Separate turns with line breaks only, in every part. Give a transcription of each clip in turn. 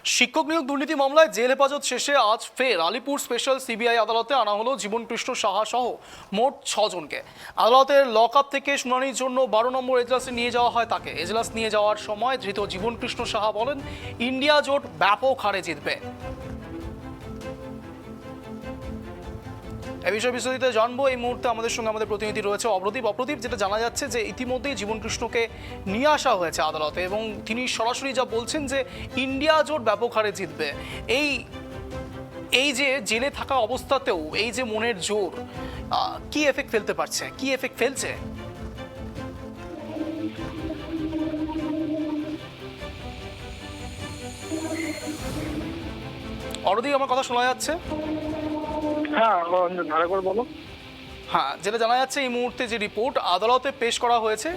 শিক্ষক নিয়োগ দুর্নীতি মামলায় জেল হেফাজত শেষে আজ ফের আলিপুর স্পেশাল সিবিআই আদালতে আনা হলো জীবনকৃষ্ণ সাহা সহ মোট 6 জনকে। আদালতের লকআপ থেকে শুনানির জন্য 12 নম্বর এজলাসে নিয়ে যাওয়া হয় তাকে। এজলাস নিয়ে যাওয়ার সময় ধৃত জীবনকৃষ্ণ সাহা বলেন, ইন্ডিয়া জোট ব্যাপক হারে জিতবে। এই বিষয়ে বিস্তারিত জানবো এই মুহূর্তে আমাদের সঙ্গে আমাদের প্রতিনিধি রয়েছে অপ্রদীপ। যেটা জানা যাচ্ছে যে ইতিমধ্যেই জীবনকৃষ্ণকে নিয়ে আসা হয়েছে আদালতে এবং তিনি সরাসরি যা বলছেন যে ইন্ডিয়া জোট ব্যাপক হারে জিতবে। এই যে জেলে থাকা অবস্থাতেও এই যে মনের জোর কি এফেক্ট ফেলতে পারছে, কি এফেক্ট ফেলছে? অপ্রদীপ, আমার কথা শোনা যাচ্ছে? হ্যাঁ, যেটা জানা যাচ্ছে এই মুহূর্তে যে রিপোর্ট আদালতে পেশ করা হয়েছে,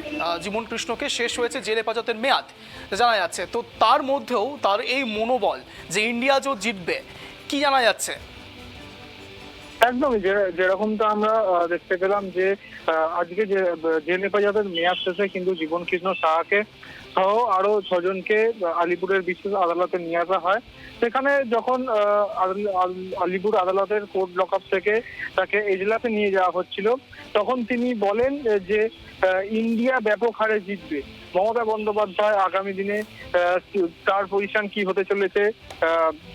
জীবনকৃষ্ণকে শেষ হয়েছে জেল হেফাজতের মেয়াদ জানা যাচ্ছে, তো তার মধ্যেও তার এই মনোবল যে ইন্ডিয়া জোট জিতবে, কি জানা যাচ্ছে?
একদমই যেরকমটা আমরা দেখতে পেলাম যে আজকে যে জেল হেফাজতের মেয়াদ শেষে কিন্তু জীবনকৃষ্ণ সাহাকে সহ আরো 6 জনকে আলিপুরের বিশেষ আদালতে নিয়ে আসা হয়। সেখানে যখন আলিপুর আদালতের কোর্ট লকআপ থেকে তাকে এজলাসে নিয়ে যাওয়া হচ্ছিল, তখন তিনি বলেন যে ইন্ডিয়া ব্যাপক হারে জিতবে। মমতা বন্দ্যোপাধ্যায় আগামী দিনে তার পজিশন কি হতে চলেছে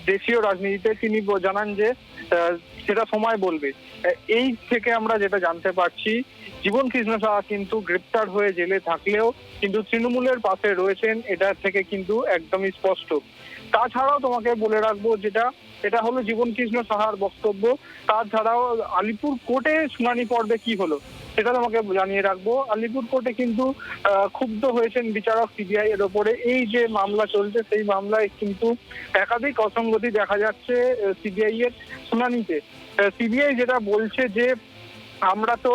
দেশীয় রাজনীতিতে তিনি জানান যে সেটা সময় বলবে। এই থেকে আমরা যেটা জানতে পারছি, জীবনকৃষ্ণ সাহা কিন্তু গ্রেপ্তার হয়ে জেলে থাকলেও কিন্তু তৃণমূলের পাশে রয়েছেন, এটা থেকে কিন্তু একদমই স্পষ্ট। তাছাড়াও তোমাকে বলে রাখবো, এটা হলো জীবনকৃষ্ণ সাহার বক্তব্য। তাছাড়াও আলিপুর কোর্টে শুনানি পর্বে কি হলো সেটা তোমাকে জানিয়ে রাখবো। আলিপুর কোর্টে কিন্তু ক্ষুব্ধ হয়েছেন বিচারক সিবিআই এর ওপরে। এই যে মামলা চলছে সেই মামলায় কিন্তু একাধিক অসঙ্গতি দেখা যাচ্ছে সিবিআই এর শুনানিতে। সিবিআই যেটা বলছে যে আমরা তো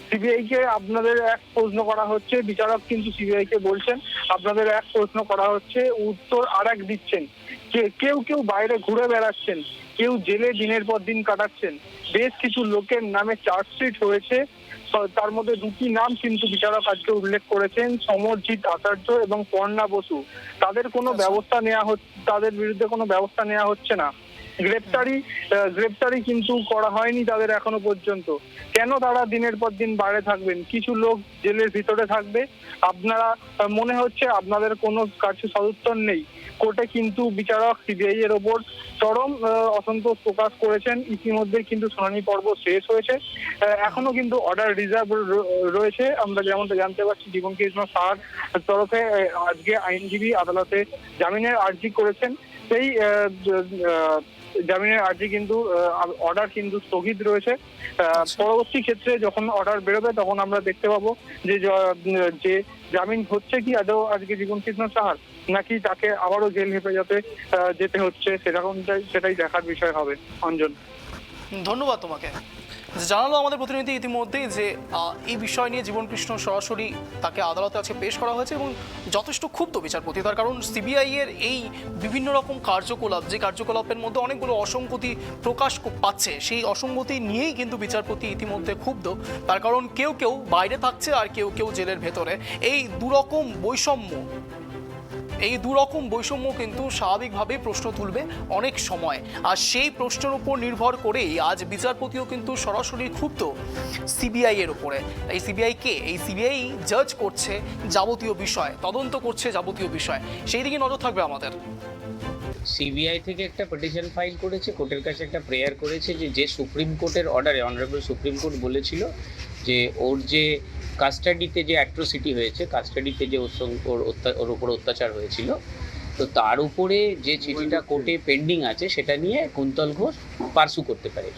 সিবিআই কে আপনাদের এক প্রশ্ন করা হচ্ছে, বিচারক কিন্তু সিবিআই কে বলছেন আপনাদের এক প্রশ্ন করা হচ্ছে, উত্তর আর এক দিচ্ছেন। কেউ বাইরে ঘুরে বেড়াচ্ছেন, কেউ জেলে দিনের পর দিন কাটাচ্ছেন। বেশ কিছু লোকের নামে চার্জশিট হয়েছে, তার মধ্যে 2টি নাম কিন্তু বিচারক আজকে উল্লেখ করেছেন, সমরজিৎ আচার্য এবং পর্ণা বসু। তাদের বিরুদ্ধে কোনো ব্যবস্থা নেওয়া হচ্ছে না। গ্রেপ্তারি কিন্তু করা হয়নি তাদের এখনো পর্যন্ত। কেন তারা দিনের পর দিন বাইরে থাকবেন? কিছু লোক জেলের ভিতরে থাকবে, আপনারা মনে হচ্ছে আপনাদের কোনো কাছে সদুত্তর নেই। কোর্টে কিন্তু বিচারক সিবিআই এর ওপর চরম অসন্তোষ প্রকাশ করেছেন। ইতিমধ্যে কিন্তু শুনানি পর্ব শেষ হয়েছে, এখনো কিন্তু অর্ডার রিজার্ভ রয়েছে। আমরা যেমনটা জানতে পারছি, জীবনকৃষ্ণ সাহার তরফে আজকে আইনজীবী আদালতে জামিনের আর্জি করেছেন। সেই জামিনের আর্জি কিন্তু অর্ডার কিন্তু স্থগিত রয়েছে। পরবর্তী ক্ষেত্রে যখন অর্ডার বেরোবে তখন আমরা দেখতে পাবো যে জামিন হচ্ছে কি আদৌ আজকে জীবনকৃষ্ণ সাহার, নাকি তাকে আবারও জেল হেফাজতে যেতে হচ্ছে, সেটাই দেখার বিষয় হবে। অঞ্জন,
ধন্যবাদ তোমাকে। জানালো আমাদের প্রতিনিধি ইতিমধ্যেই যে এই বিষয় নিয়ে জীবনকৃষ্ণ সরাসরি তাকে আদালতে আজকে পেশ করা হয়েছে এবং যথেষ্ট ক্ষুব্ধ বিচারপতি। তার কারণ সিবিআই এর এই বিভিন্ন রকম যে কার্যকলাপের মধ্যে অনেকগুলো অসঙ্গতি প্রকাশ পাচ্ছে, সেই অসঙ্গতি নিয়েই কিন্তু বিচারপতি ইতিমধ্যে ক্ষুব্ধ। তার কারণ কেউ বাইরে থাকছে আর কেউ জেলের ভেতরে। এই দুরকম বৈষম্য কিন্তু স্বাভাবিকভাবেই প্রশ্ন তুলবে অনেক সময়, আর সেই প্রশ্নের উপর নির্ভর করেই আজ বিচারপতিও কিন্তু সরাসরি ক্ষুব্ধ সিবিআই এর উপরে। এই সিবিআই জাজ করছে যাবতীয় বিষয়, তদন্ত করছে যাবতীয় বিষয়, সেই দিকে নজর থাকবে আমাদের।
সিবিআই থেকে একটা পিটিশন ফাইল করেছে, কোর্টের কাছে একটা প্রেয়ার করেছে যে সুপ্রিম কোর্টের অর্ডারে অনারেবল সুপ্রিম কোর্ট বলেছিল যে ওর যে কাস্টাডিতে যে অ্যাট্রোসিটি হয়েছে, কাস্টাডিতে যে ওর উপর অত্যাচার হয়েছিল, তো তার উপরে যে চিঠিটা কোর্টে পেন্ডিং আছে সেটা নিয়ে কুন্তল ঘোষ পার্সু করতে পারে।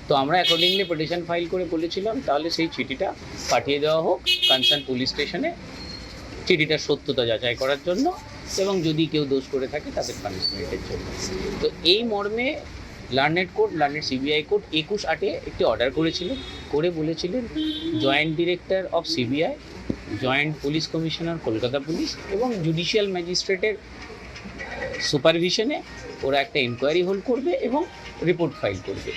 তো আমরা অ্যাকর্ডিংলি পিটিশন ফাইল করে বলেছিলাম তাহলে সেই চিঠিটা পাঠিয়ে দেওয়া হোক কনসার্ন পুলিশ স্টেশনে, চিঠিটার সত্যতা যাচাই করার জন্য এবং যদি কেউ দোষ করে থাকে তাদের পানিশমেন্টের জন্য। তো এই মর্মে লার্নেড সিবিআই কোর্ট 21/8 একটি অর্ডার করে বলেছিলেন joint director of CBI, joint police commissioner Kolkata police এবং জুডিশিয়াল ম্যাজিস্ট্রেটের সুপারভিশনে ওরা একটা ইনকোয়ারি হোল্ড করবে এবং রিপোর্ট ফাইল করবে।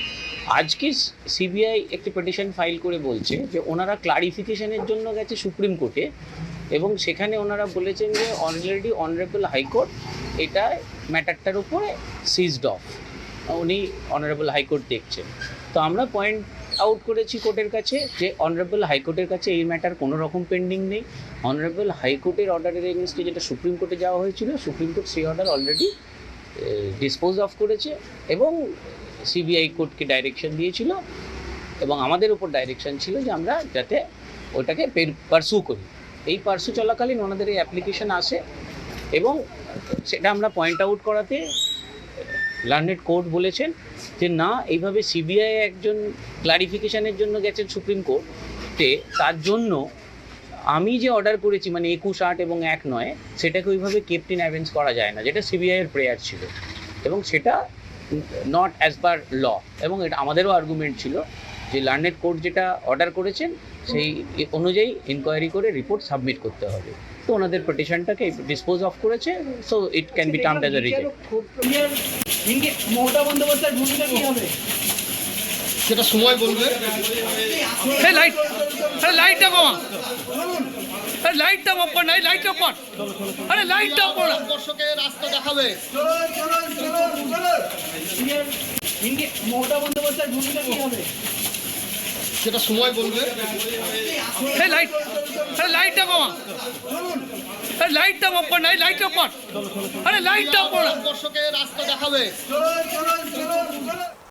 আজকে সিবিআই একটি পিটিশন ফাইল করে বলছে যে ওনারা ক্লারিফিকেশনের জন্য গেছে সুপ্রিম কোর্টে এবং সেখানে ওনারা বলেছেন যে অলরেডি অনারেবল হাইকোর্ট এটা ম্যাটারটার উপরে সিজড অফ, উনি অনারেবল হাইকোর্ট দেখছেন। তো আমরা পয়েন্ট আউট করেছি কোর্টের কাছে যে অনারেবল হাইকোর্টের কাছে এই ম্যাটার কোনো রকম পেন্ডিং নেই। অনারেবল হাইকোর্টের অর্ডারের এগেনস্টে যেটা সুপ্রিম কোর্টে যাওয়া হয়েছিল, সুপ্রিম কোর্ট সেই অর্ডার অলরেডি ডিসপোজ অফ করেছে এবং সিবিআই কোর্টকে ডাইরেকশন দিয়েছিল এবং আমাদের উপর ডাইরেকশন ছিল যে আমরা যাতে ওটাকে পারসু করি। এই পারসু চলাকালীন ওনাদের এই অ্যাপ্লিকেশন আসে এবং সেটা আমরা পয়েন্ট আউট করাতে লার্নেড কোর্ট বলেছেন যে না, এইভাবে সিবিআই একজন ক্লারিফিকেশনের জন্য গেছেন সুপ্রিম কোর্টে, তার জন্য আমি যে অর্ডার করেছি মানে 21(8) এবং 1(9) সেটাকে ওইভাবে কেপ্ট ইন অ্যাবেন্স করা যায় না, যেটা সিবিআইয়ের প্রেয়ার ছিল এবং সেটা নট অ্যাজ পার ল। এবং এটা আমাদেরও আর্গুমেন্ট ছিল যে লার্নেড কোর্ট যেটা অর্ডার করেছেন সেই অনুযায়ী ইনকোয়ারি করে রিপোর্ট সাবমিট করতে হবে। তো ওনাদের পিটিশনটাকে ডিসপোজ অফ করেছে, so it can be termed as a reject.
Mamata বন্দ্যোপাধ্যায়ের ভূমিকা কি হবে
সেটা সময় বলবে।
লাইটটা কমা, লাইটটা অফ কর, নাই লাইটটা অফ কর, আরে লাইটটা অফ কর।
দর্শকের রাস্তা দেখাবে।
মমতা বন্দ্যোপাধ্যায়ের ভূমিকা কি হবে
সেটা সময় বলবে।
লাইটটা কমা, লাইটটা অফ কর, নাই লাইটটা অফ কর, আরে লাইটটা অফ কর।
দর্শকের রাস্তা দেখাবে।